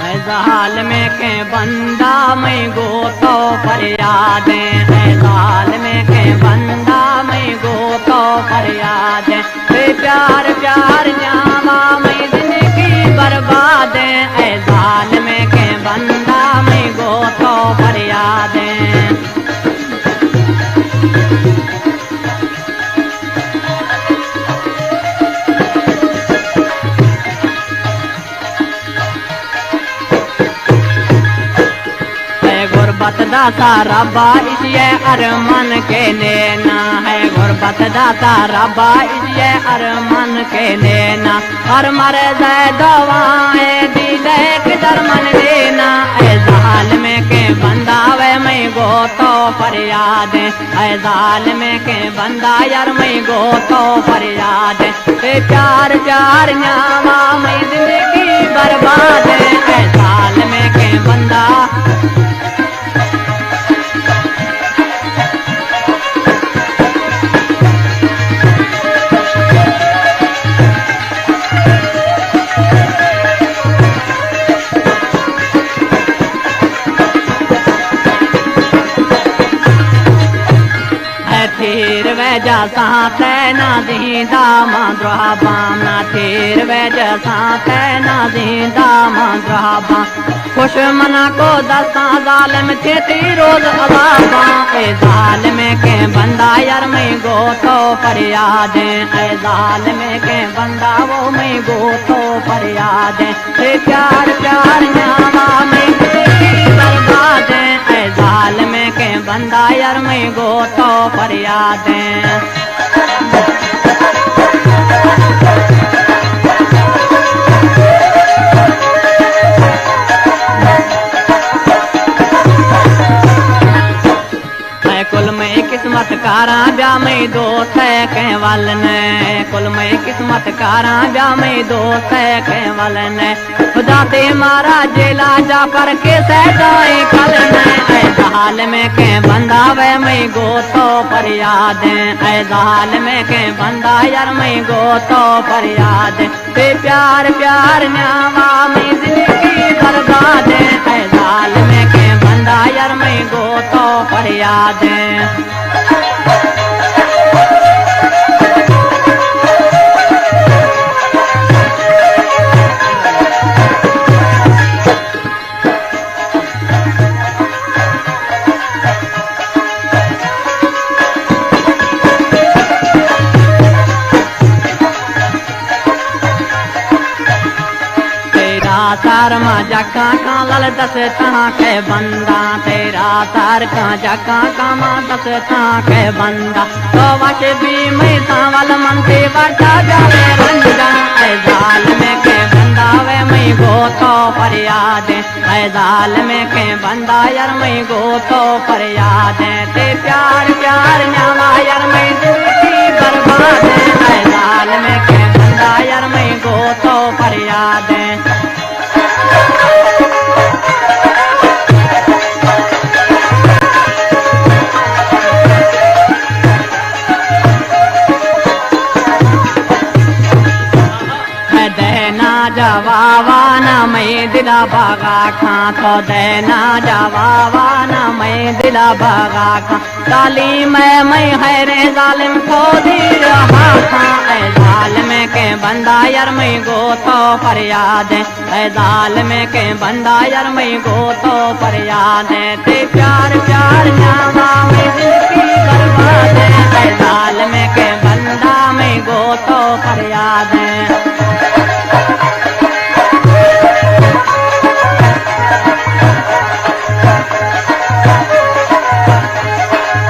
जालिम के बंदा मैं गो तो फरियादें है, जालिम के बंदा मैं गो तो फरियादें। प्यार प्यार न्यामा मैं जिंदगी बर्बाद है, जालिम के बंदा मैं गो तो फरियादें। गुरबत दाता रब्बा इसलिए अरमान के लेना है, गुरबत दाता रब्बा इसलिए अरमान के लेना। हर मर जाए दवाएं दिले किधर मन लेना, ऐ जालिम के बंदा वे मैं गो तो फरियादें, ऐ जालिम के बंदा यार मैं गो तो फरियादें। प्यार प्यार न्यामा मैं जिंदगी बर्बाद है, ऐ जालिम के बंदा। थेर वैजा साथे ना दीदा माद्राबा ना, थेर वैजा साथे ना दीदा माद्राबा। खुश मना को दस्ता जालिम थे रोज अलाबा, ए जालिम के बंदा यार मैं गो तो फरियादें, ए जालिम के बंदा वो मैं गो तो फरियादें। प्यार प्यार न्यामा मैं बर्बाद है, ए जालिम के बंदा यार मैं गो तो फरियादें। कुल में किस्मत कारा ब्या में दोस्त है कह वालन, कुल में किस्मत कारा ब्या में दोस्त है कह वालन। खुदा ते मारा जेला जा पर के सहजाए कलन, ऐ जालिम के बंदा वे मैं गो तो फरियादें, ऐ जालिम के बंदा यार मैं गो तो फरियादें। प्यार प्यार न्यामा मैं जिंदगी बर्बाद है, ऐ जालिम के बंदा यार मैं गो तो फरियादें। तार मा जका का लल दस तहाँ के बंदा, तेरा तार का जका का मा दस तहाँ के बंदा। तो वश भी मैं सावल मन से बचा जावे रंगा, ऐ जालिम के बंदा वे मैं गो तो फरियादें, ऐ जालिम के बंदा यार मैं गो तो फरियादें। ते प्यार प्यार न्यामा यार मैं जिंदगी बर्बाद है, ऐ जालिम के बंदा यार मैं गो तो फरियादें। जवावा ना मैं दिला भागा खा, तो देना जवावा ना मैं दिला भागा खा। तालीम मैं है रे जालिम को दी रहा था, ऐ जालिम के बंदा यार मैं गो तो फरियादें, ऐ जालिम के बंदा यार मैं गो तो फरियादें। ते प्यार प्यार न्यामा मैं जिंदगी बर्बाद है, ऐ जालिम के बंदा मैं गो तो फरियादें।